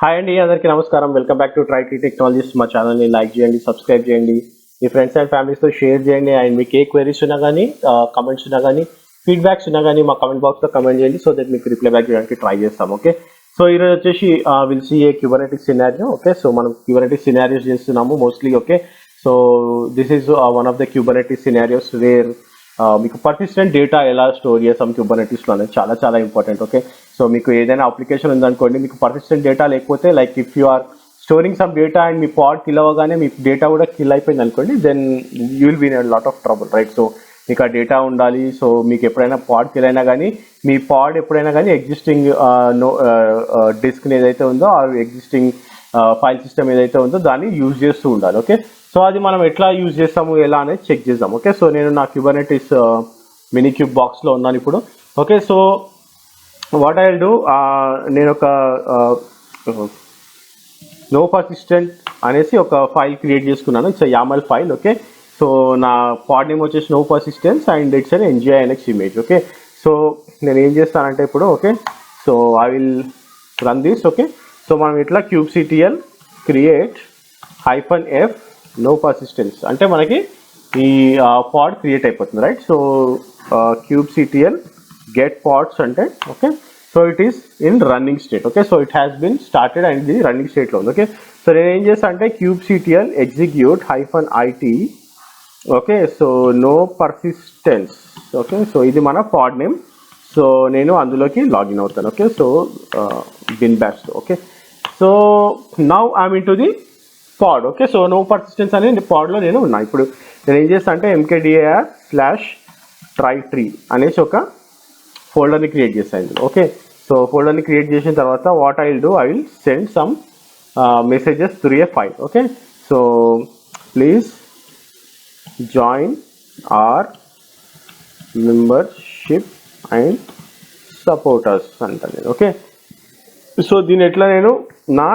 Hi అండి, అందరికీ నమస్కారం. Welcome back to try technologies. మా ఛానల్ని లైక్ చేయండి, సబ్స్క్రైబ్ చేయండి, మీ ఫ్రెండ్స్ అండ్ ఫ్యామిలీస్తో షేర్ చేయండి. అండ్ మీకు ఏ క్వైరీస్ ఉన్నా కానీ, కమెంట్స్ ఉన్నా కానీ, ఫీడ్బ్యాక్స్ ఉన్నా కానీ మా కమెంట్ బాక్స్లో కమెంట్ చేయండి. సో దట్ మీకు రిప్లై బ్యాక్ చేయడానికి ట్రై చేస్తాం. ఓకే, సో ఈరోజు వచ్చేసి will see a Kubernetes scenario. Okay, so మనం క్యూబర్నెటిక్స్ సినారియోస్ చేస్తున్నాము mostly. Okay, so this is one of the Kubernetes scenarios where మీకు పర్సిస్టెంట్ డేటా ఎలా స్టోర్ చేస్తాం క్యూబర్నెటిక్స్లో అనేది చాలా చాలా ఇంపార్టెంట్. ఓకే, సో మీకు ఏదైనా అప్లికేషన్ ఉందనుకోండి, మీకు పర్సిస్టెంట్ డేటా లేకపోతే like if you are storing some data and మీ పాడ్ కిల్ అవ్వగానే మీ డేటా కూడా కిల్ అయిపోయింది అనుకోండి, then you will be in lot of trouble, right? So మీకు ఆ డేటా ఉండాలి. సో మీకు ఎప్పుడైనా పాడ్ కిల్ అయినా కానీ, మీ పాడ్ ఎప్పుడైనా కానీ ఎగ్జిస్టింగ్ డిస్క్ ఏదైతే ఉందో ఆ ఎగ్జిస్టింగ్ ఫైల్ సిస్టమ్ ఏదైతే ఉందో దాన్ని యూజ్ చేస్తూ ఉండాలి. ఓకే, సో అది మనం ఎట్లా యూజ్ చేస్తాము ఎలా అనేది చెక్ చేద్దాం. ఓకే, సో నేను నా క్యూబర్నెటిక్స్ మినీ క్యూబ్ బాక్స్లో ఉన్నాను ఇప్పుడు. Okay, so what I will do, నేను ఒక నో పర్సిస్టెంట్ అనేసి ఒక ఫైల్ క్రియేట్ చేసుకున్నాను. It's YAML file. Okay, so నా పాడ్ నేమ్ వచ్చేసి no persistence and it's an NGINX image. Okay, so నేను ఏం చేస్తానంటే ఇప్పుడు, okay, so I will run this. Okay, so మనం ఇట్లా kubectl create -f no persistence అంటే మనకి ఈ పాడ్ క్రియేట్ అయిపోతుంది, right? So kubectl get pods అంటే, okay, so it is in running state. Okay, so it has been started and ఇది running స్టేట్లో ఉంది. ఓకే, సో నేను ఏం చేస్తాను అంటే kubectl execute -it. Okay, so no persistence. Okay, so ఇది మన పాడ్ నేమ్. సో నేను అందులోకి లాగిన్ అవుతాను. ఓకే, సో bin bash. Okay, so now I'm into the pod. Okay, so no persistence అనే పాడ్లో నేను ఉన్నా. ఇప్పుడు నేను ఏం చేస్తాను అంటే mkdir/try-tree అనేసి ఒక ఫోల్డర్ని క్రియేట్ చేస్తాను ఇందులో. ఓకే, సో ఫోల్డర్ని క్రియేట్ చేసిన తర్వాత what I will do, I will send some messages through a file. Okay, so please join our membership and supporters అంటాను నేను. ఓకే, సో దీని ఎట్లా నేను నా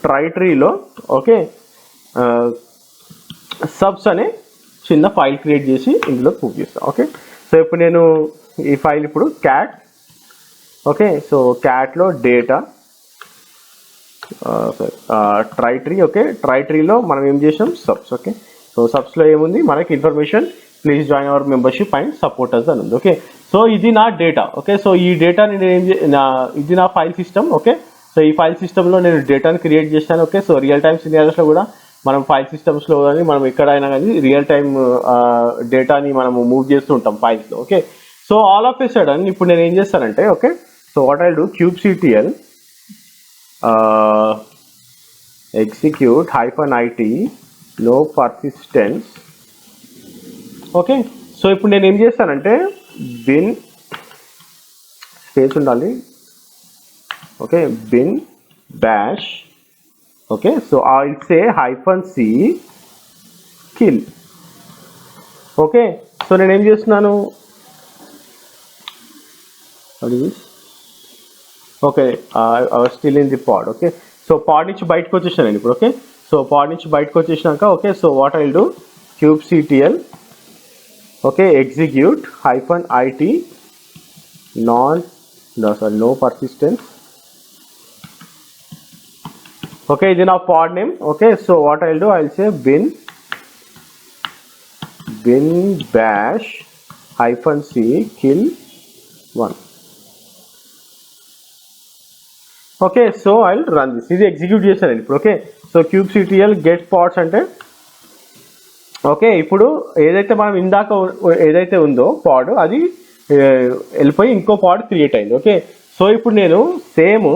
ట్రైట్రీలో, ఓకే, సబ్స్ అనే చిన్న ఫైల్ క్రియేట్ చేసి ఇందులో పూవ్ చేస్తాను. ఓకే, సో ఇప్పుడు నేను ఈ ఫైల్ ఇప్పుడు క్యాట్, ఓకే, సో క్యాట్లో డేటా ట్రైట్రీ. ఓకే, ట్రైట్రీలో మనం ఏం చేసాం, సబ్స్. ఓకే, సో సబ్స్లో ఏముంది మనకి information please join our membership and supporters అని ఉంది. ఓకే, సో ఇది నా డేటా. ఓకే, సో ఈ డేటాని నేను ఇది నా ఫైల్ సిస్టమ్. ఓకే, సో ఈ ఫైల్ సిస్టంలో నేను డేటాని క్రియేట్ చేశాను. ఓకే, సో రియల్ టైమ్ సినారియోస్లో కూడా మనం ఫైల్ సిస్టమ్స్లో కానీ మనం ఎక్కడైనా కానీ రియల్ టైమ్ డేటాని మనము మూవ్ చేస్తూ ఉంటాం ఫైల్స్లో. Okay, so all of a sudden ఇప్పుడు నేను ఏం చేస్తానంటే, okay, so what I do, kubectl execute -it no persistence. Okay, so ఇప్పుడు నేను ఏం చేస్తానంటే బిన్ స్పేస్ ఉండాలి. Okay, bin bash. Okay, so I will say -c kill. Okay, so నేను ఏం చేస్తున్నాను, okay, still in the pod. Okay, so pod నుంచి బయటకు వచ్చేసాను నేను ఇప్పుడు. ఓకే, సో పాడ్ నుంచి బయటకు వచ్చేసినాక, okay, so what I will do, kubectl, okay, execute -it no persistence. Okay, ఇది నా pod name. Okay, so what I will do, I will say bin bash -c kill 1. Okay, so I will run this. ఇది execute చేశాను ఇప్పుడు. Okay, so kubectl get pods అంటే, okay, ఇప్పుడు ఏదైతే మనం ఇందాక ఏదైతే ఉందో పాడ్ అది వెళ్ళిపోయి ఇంకో పాడ్ క్రియేట్ అయింది. ఓకే, సో ఇప్పుడు నేను సేమ్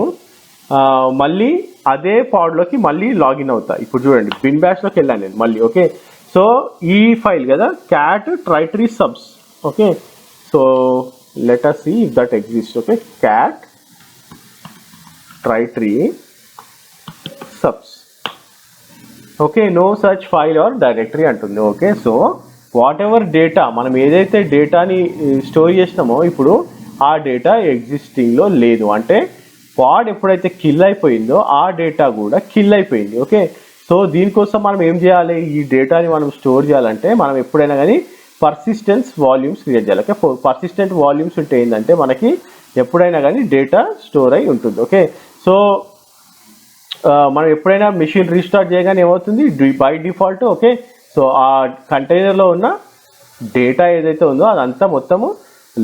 మళ్ళీ అదే పాడ్లోకి మళ్ళీ లాగిన్ అవుతా. ఇప్పుడు చూడండి బిన్ బ్యాష్లోకి వెళ్ళాను నేను మళ్ళీ. ఓకే, సో ఈ ఫైల్ కదా cat try tree subs. Okay, so let us see if that exists. Okay, cat try tree subs. Okay, no search file or directory అంటుంది. Okay, so whatever data మనం ఏదైతే డేటాని స్టోర్ చేసినామో ఇప్పుడు ఆ డేటా ఎగ్జిస్టింగ్లో లేదు. అంటే పాడ్ ఎప్పుడైతే కిల్ అయిపోయిందో ఆ డేటా కూడా కిల్ అయిపోయింది. ఓకే, సో దీనికోసం మనం ఏం చేయాలి, ఈ డేటాని మనం స్టోర్ చేయాలంటే మనం ఎప్పుడైనా కానీ పర్సిస్టెన్స్ వాల్యూమ్స్ క్రియేట్ చేయాలి. ఓకే, పర్సిస్టెంట్ వాల్యూమ్స్ ఉంటే ఏంటంటే మనకి ఎప్పుడైనా కానీ డేటా స్టోర్ అయి ఉంటుంది. ఓకే, సో మనం ఎప్పుడైనా మెషిన్ రీస్టార్ట్ చేయగానే ఏమవుతుంది, బై డిఫాల్ట్ ఓకే. సో ఆ కంటైనర్లో ఉన్న డేటా ఏదైతే ఉందో అదంతా మొత్తము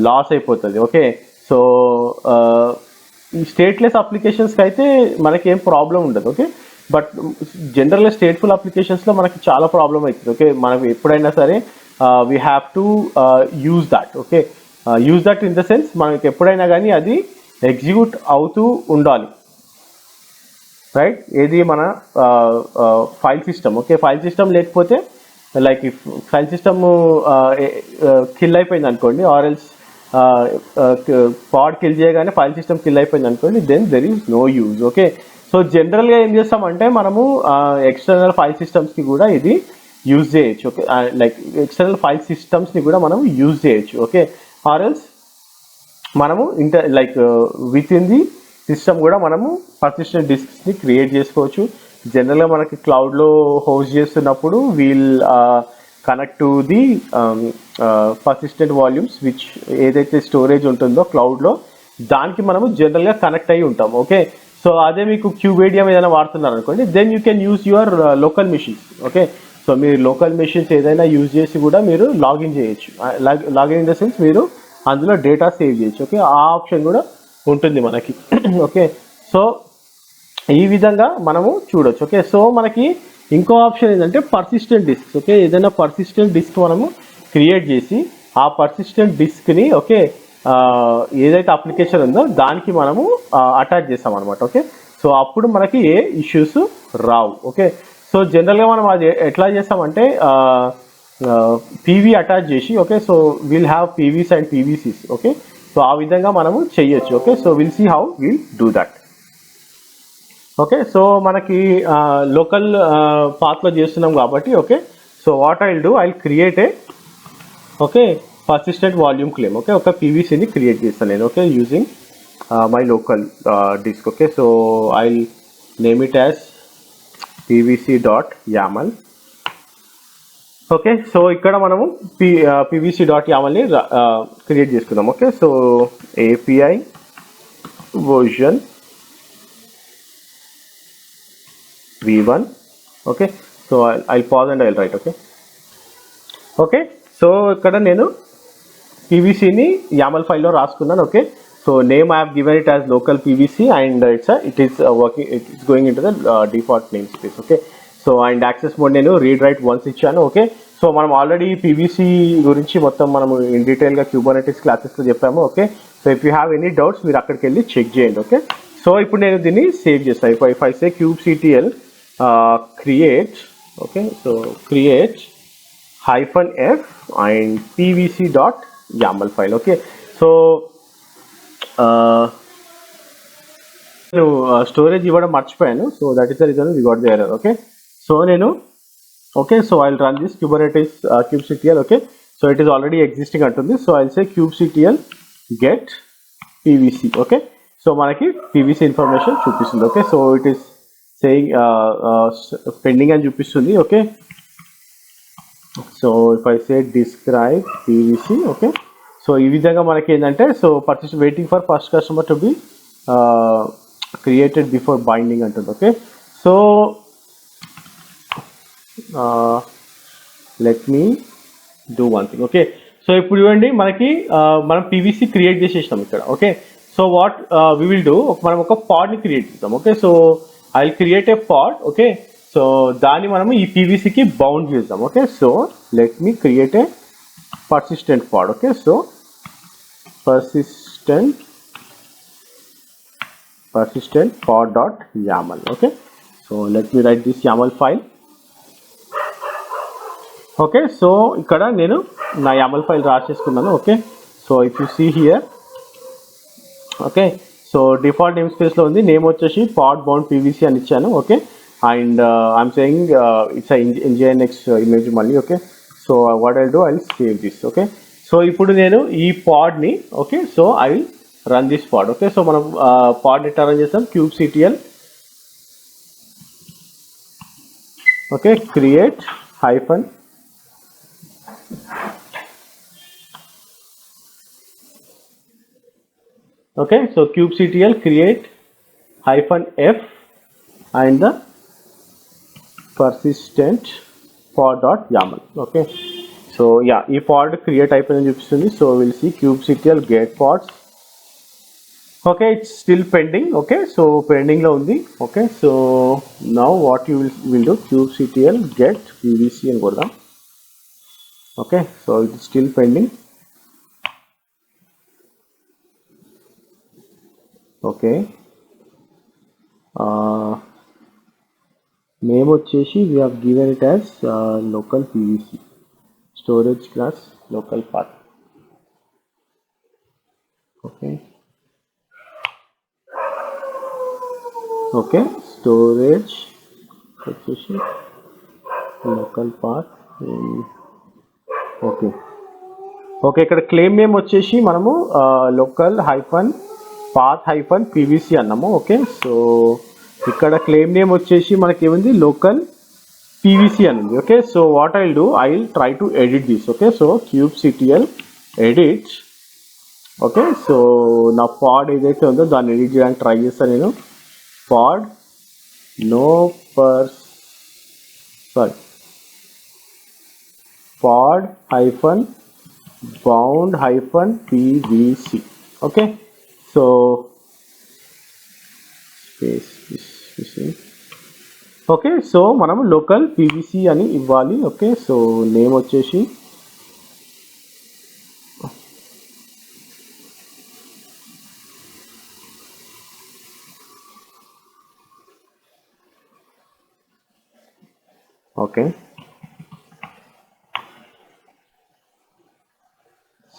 లాస్ అయిపోతుంది ఓకే. సో ఈ స్టేట్లెస్ అప్లికేషన్స్కి అయితే మనకి ఏం ప్రాబ్లం ఉండదు ఓకే. బట్ జనరల్గా స్టేట్ఫుల్ అప్లికేషన్స్లో మనకి చాలా ప్రాబ్లం అవుతుంది ఓకే. మనకు ఎప్పుడైనా సరే we have to use that okay. Use that in the sense మనకి ఎప్పుడైనా కానీ అది ఎగ్జిక్యూట్ అవుతూ ఉండాలి రైట్. ఏది మన file system okay. File system లేకపోతే like if file system kill అయిపోయింది అనుకోండి, ఆర్ ఎల్స్ పాడ్ కిల్ చేయగానే ఫైల్ సిస్టమ్ కిల్ అయిపోయింది అనుకోండి, then there is no use okay. So జనరల్గా ఏం చేస్తామంటే మనము ఎక్స్టర్నల్ ఫైల్ సిస్టమ్స్కి కూడా ఇది యూజ్ చేయొచ్చు ఓకే. లైక్ ఎక్స్టర్నల్ ఫైల్ సిస్టమ్స్ని కూడా మనం యూజ్ చేయొచ్చు ఓకే. ఆర్ ఎల్స్ మనము like within the system కూడా మనము పర్సిస్టెంట్ డిస్క్స్ని క్రియేట్ చేసుకోవచ్చు. జనరల్గా మనకి క్లౌడ్లో హోస్ట్ చేస్తున్నప్పుడు we'll connect to the persistent volumes which ఏదైతే స్టోరేజ్ ఉంటుందో క్లౌడ్లో దానికి మనము జనరల్గా కనెక్ట్ అయ్యి ఉంటాం ఓకే. సో అదే మీకు క్యూబేడియం ఏదైనా వాడుతున్నారు అనుకోండి, then you can use your local machines okay. So మీరు లోకల్ మెషిన్స్ ఏదైనా యూజ్ చేసి కూడా మీరు లాగిన్ చేయొచ్చు. లాగిన్ ఇన్ ద సెన్స్ మీరు అందులో డేటా సేవ్ చేయొచ్చు ఓకే. ఆ ఆప్షన్ కూడా ఉంటుంది మనకి ఓకే. సో ఈ విధంగా మనము చూడొచ్చు ఓకే. సో మనకి ఇంకో ఆప్షన్ ఏంటంటే పర్సిస్టెంట్ డిస్క్ ఓకే. ఏదైనా పర్సిస్టెంట్ డిస్క్ మనము క్రియేట్ చేసి ఆ పర్సిస్టెంట్ డిస్క్ని ఓకే ఏదైతే అప్లికేషన్ ఉందో దానికి మనము అటాచ్ చేస్తాం అనమాట ఓకే. సో అప్పుడు మనకి ఏ ఇష్యూస్ రావు ఓకే. సో జనరల్గా మనం అది ఎట్లా చేస్తామంటే పీవీ అటాచ్ చేసి okay. So will have PVs and PVCs okay. So ఆ విధంగా మనము చేయొచ్చు okay. So will see how will do that okay. So మనకి లోకల్ పాత్లో చేస్తున్నాం కాబట్టి okay. So what I will do, I will create a okay persistent volume claim okay. ఒక పీవీసీని క్రియేట్ చేస్తాను నేను okay using my local disc okay. So I will name it as pvc.yaml okay. So ఇక్కడ మనము pvc.yamlని క్రియేట్ చేసుకుందాం okay. So API version v1 okay. So I'll pause and I'll write okay. Okay so ఇక్కడ నేను పీవీసీని YAML ఫైల్లో రాసుకున్నాను okay. So name I have given it as local PVC and it is working, it is going in to the default name space okay. So and access mode నేను read write once ఇచ్చాను okay. So మనం already PVC గురించి మొత్తం మనము in డీటెయిల్గా Kubernetes క్లాసెస్లో చెప్పాము okay. So if you have any doubts మీరు అక్కడికి వెళ్ళి చెక్ చేయండి ఓకే. సో ఇప్పుడు నేను దీన్ని సేవ్ చేస్తాను. If I say kubectl create okay. So create -f and pvc.yaml file okay. So నేను స్టోరేజ్ ఇవ్వడం మర్చిపోయాను. So that is the reason we got the error okay. So నేను okay. So I will run this kubernetes kubectl okay. So it is already existing అంటుంది. So I will say kubectl get pvc okay. So మనకి pvc information చూపిస్తుంది okay. So it is saying pending అని చూపిస్తుంది okay. So if I say describe pvc okay. So ఈ విధంగా మనకి ఏంటంటే so purchase waiting for first customer to be created before binding అంటుంది okay. So let me do one thing okay. So ఇప్పుడు చూడండి మనకి మనం పీవీసీ క్రియేట్ చేసేసినాం ఇక్కడ okay. So what we will do, మనం ఒక పాడ్ని క్రియేట్ చేద్దాం okay. So I will create a pod okay. So దాన్ని మనము ఈ పీవీసీకి బౌండ్ చేద్దాం okay. So let me create a persistent pod okay. So persistent pod.yaml okay. So let me write this YAML file okay. So ikkada nenu na YAML file raaseskunnanu okay. So if you see here okay, so default namespace lo undi, name vachesi pod bound pvc ani ichchanu okay. And I'm saying it's a nginx image malli okay. So what I'll do, I'll save this okay. So ఇప్పుడు నేను ఈ పాడ్ ని okay. So I will run this pad okay. So మనం పాడ్ ఎట్లా run చేస్తాం, kubectl okay create hyphen okay. So kubectl create -f and the persistent pod.yaml. Okay, so yeah, ఈ pod create అయిపోయిందని చూపిస్తుంది. So we'll see kubectl get pods. Okay, it's still pending. Okay, so pending లో ఉంది. Okay, so now what you will do, kubectl get pvc అని కొడదాం. Okay, so it's still pending. Okay, name వచ్చేసి we have given it as local pvc, storage class local path. Okay, okay, storage వచ్చేసి local path. Okay okay, ఇక్కడ claim name వచ్చేసి మనము local hyphen path hyphen PVC అన్నాము. Okay, so ఇక్కడ claim name వచ్చేసి మనకి ఏముంది, లోకల్ పీవీసీ అని ఉంది. Okay, so what I will do, I will try to edit this. Okay, so kubectl edit. Okay, so నా పాడ్ ఏదైతే ఉందో దాన్ని ఎడిట్ చేయడానికి ట్రై చేస్తాను నేను. పాడ్ no pod hyphen bound hyphen pvc. Okay, so space missing. Okay, so మనము local pvc అని ఇవ్వాలి. ఓకే, సో నేమ్ వచ్చేసి okay,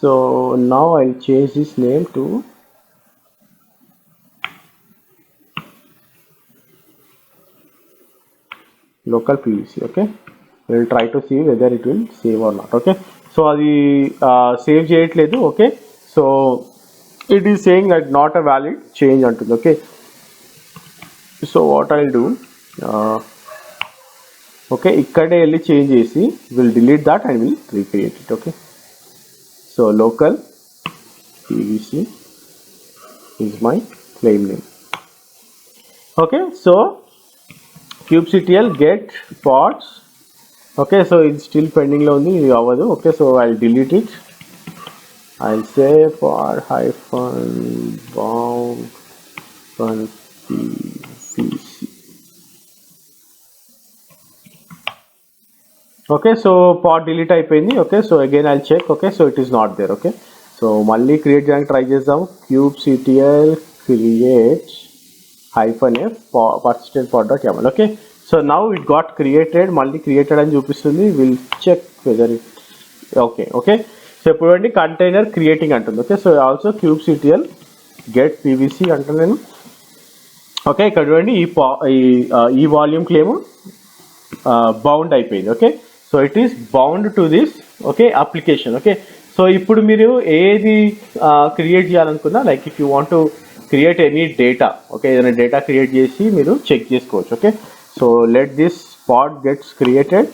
so now I'll change this name to local pvc. Okay, we'll try to see whether it will save or not. Okay, so అది save చేయట్లేదు. Okay, so it is saying that not a valid change అంటుంది. Okay, so what I'll do, okay, ఇక్కడే వెళ్ళి change చేసి will delete that and will recreate it. Okay, so local pvc is my claim name. Okay, so kubectl get pods. Okay, so it's still pending lo undi, ఇది అవ్వదు. Okay, so I'll delete it. I'll say pod hyphen bound pvc. Okay, so pod delete అయిపోయింది. Okay, so again I'll check. Okay, so it is not there. Okay, so మళ్ళీ create చేయడానికి try చేద్దాం. kubectl create hyphen f persistent pod.yaml. Okay, so now it got created. మళ్ళీ created అని చూపిస్తుంది. We'll check whether it okay. So ఇప్పుడు అండి container creating అంటుంది. Okay, so also kubectl get pvc అంటాను నేను. ఓకే, ఇక్కడ చూడండి ఈ వాల్యూమ్ క్లెయిమ్ బౌండ్ అయిపోయింది. Okay, so it is bound to this okay application. Okay, so ఇప్పుడు మీరు ఏది క్రియేట్ చేయాలనుకున్నా, like if you want to create any data, okay, ఏదైనా డేటా క్రియేట్ చేసి మీరు చెక్ చేసుకోవచ్చు. Okay, so let this pad gets created.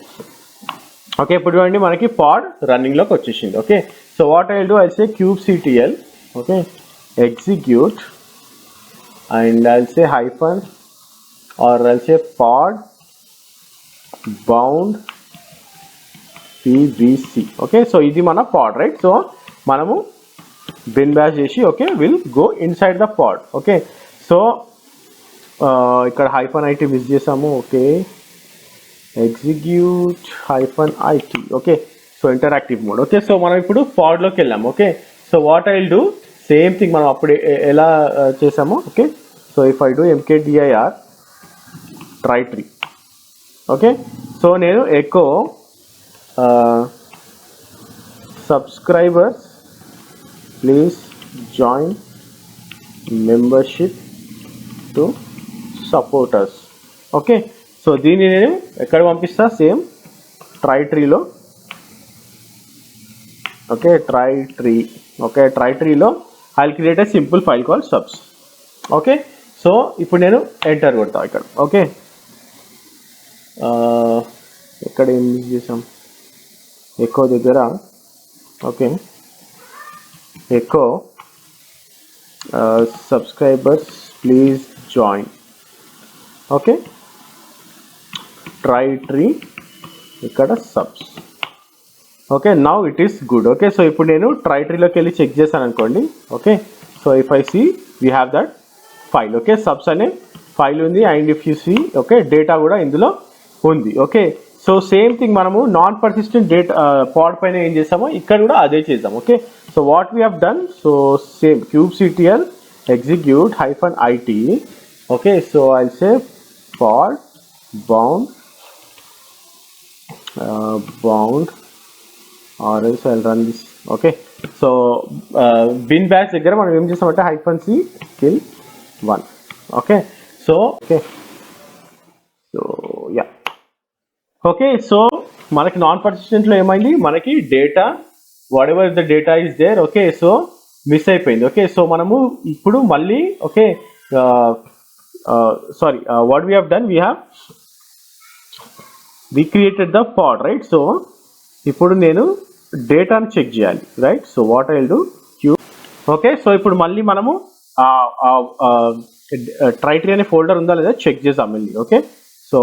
Okay, ఇప్పుడు చూడండి మనకి పాడ్ రన్నింగ్లోకి వచ్చేసింది. Okay, so what I will do, I say kubectl okay execute and I'll say hyphen or I'll say pod bound pvc. Okay, so ఇది మన pod, right? So మనము bin bash చేసి okay will go inside the pod. Okay, so ఇక్కడ hyphen it miss చేసాము. Okay, execute hyphen it. Okay, so interactive mode. Okay, so మనం ఇప్పుడు pod లోకి వెళ్ళాము. Okay, so what I will do, same thing మనం అప్పుడు ఎలా చేసామో. Okay, so if I do mkdir try tree. Okay, so నేను echo subscribers please join membership to supporters. Okay, so దీన్ని నేను ఎక్కడ పంపిస్తా, same try ట్రీలో. Okay, try tree. Okay, try ట్రీలో I will create a simple file call subs. Okay, so ఇప్పుడు నేను enter కొడతా ఇక్కడ. ఓకే, ఎక్కడ ఏం యూజ్ చేసాం, ఎకో దగ్గర. Okay, echo subscribers please join okay, try tree ఇక్కడ subs. Okay, now it is good. Okay, so ఇప్పుడు నేను ట్రై ట్రీలోకి వెళ్ళి చెక్ చేశాను అనుకోండి. Okay, so if I see we have that file. Okay, subs అనే ఫైల్ ఉంది and if you see okay data కూడా ఇందులో ఉంది. ఓకే, సో సేమ్ థింగ్ మనము నాన్ పర్సిస్టెంట్ డేటా పాడ్ పైన ఏం చేసామో ఇక్కడ కూడా అదే చేద్దాం. Okay, so what we have done, so same kubectl execute -it. Okay, so I say pod bound or else I'll run this. Okay, so bin bash దగ్గర మనం ఏం చేసామంటే -c kill 1. Okay, so okay, so yeah. Okay, so మనకి నాన్ పర్సిస్టెంట్లో ఏమైంది, మనకి data whatever the data is there. Okay, so miss అయిపోయింది. ఓకే, సో మనము ఇప్పుడు మళ్ళీ okay sorry what we have done, we created the pod, right? So ఇప్పుడు నేను డేటాను చెక్ చేయాలి, right? So what I will do okay, so ఇప్పుడు మళ్ళీ మనము ట్రై ట్రీ అనే ఫోల్డర్ ఉందా లేదా చెక్ చేద్దాం మళ్ళీ. Okay, so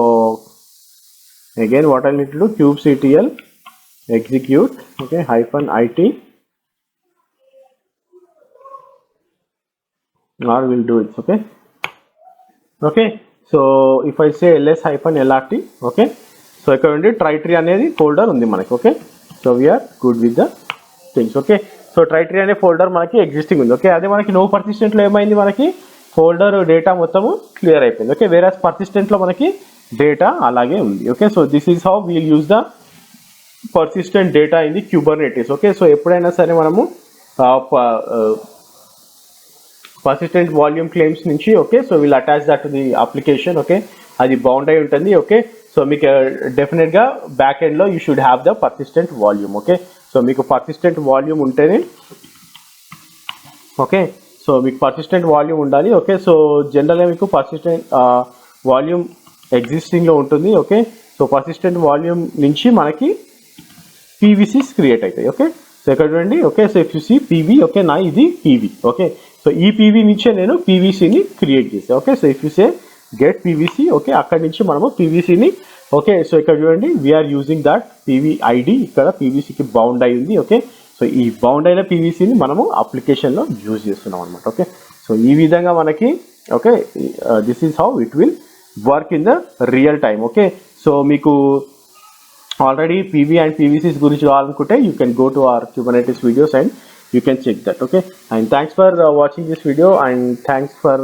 again what I need to do, kubectl execute okay -it or we'll do it. Okay, okay, so if I say ls-lrt, okay, so ఇక్కడ ఉండి ట్రై ట్రీ అనేది folder ఉంది మనకి. Okay, so we're good with the things. Okay, so try tree అనే folder మనకి existing ఉంది. Okay, అదే మనకి నో పర్సిస్టెంట్లో ఏమైంది, మనకి ఫోల్డర్ డేటా మొత్తము క్లియర్ అయిపోయింది. ఓకే, వేరే పర్సిస్టెంట్లో మనకి డేటా అలాగే ఉంది. Okay, so this is how we'll use the persistent data in the Kubernetes. Okay, so ఎప్పుడైనా సరే మనము పర్సిస్టెంట్ వాల్యూమ్ క్లెయిమ్స్ నుంచి okay, so we'll attach that to the application. Okay, అది బౌండ్ అయి ఉంటుంది. ఓకే, సో మీకు డెఫినెట్గా బ్యాక్ ఎండ్లో you should have the persistent volume. Okay, so మీకు పర్సిస్టెంట్ వాల్యూమ్ ఉంటేనే ఓకే, సో మీకు పర్సిస్టెంట్ వాల్యూమ్ ఉండాలి. ఓకే, సో జనరల్గా మీకు పర్సిస్టెంట్ వాల్యూమ్ ఎగ్జిస్టింగ్లో ఉంటుంది. ఓకే, సో పర్సిస్టెంట్ వాల్యూమ్ నుంచి మనకి పీవీసీస్ క్రియేట్ అవుతాయి. ఓకే, సో ఇక్కడ చూడండి. Okay, so if you see PV, okay, నా ఇది పీవీ. ఓకే, సో ఈ పీవీ నుంచే నేను పీవీసీని క్రియేట్ చేసాను. Okay, so if you say get PVC, okay, అక్కడి నుంచి మనము పీవీసీని ఓకే, సో ఇక్కడ చూడండి we're using that PV ID, ఇక్కడ పీవీసీకి బౌండ్ అయి ఉంది. ఓకే, సో ఈ బౌండ్ అయిన పీవీసీని మనము అప్లికేషన్లో యూజ్ చేస్తున్నాం అనమాట. ఓకే, సో ఈ విధంగా మనకి okay this is how it will work in the real time. Okay, so మీకు ఆల్రెడీ పీవీ అండ్ పీవీసీస్ గురించి కావాలనుకుంటే you can go to our Kubernetes videos and you can check that. Okay, and thanks for watching this video and thanks for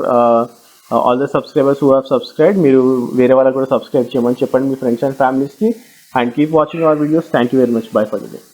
all the subscribers who have subscribed. మీరు వేరే వాళ్ళకి కూడా subscribe చేయమని చెప్పండి మీ friends and ఫ్యామిలీస్కి, and keep watching our videos. Thank you very much. Bye for the day.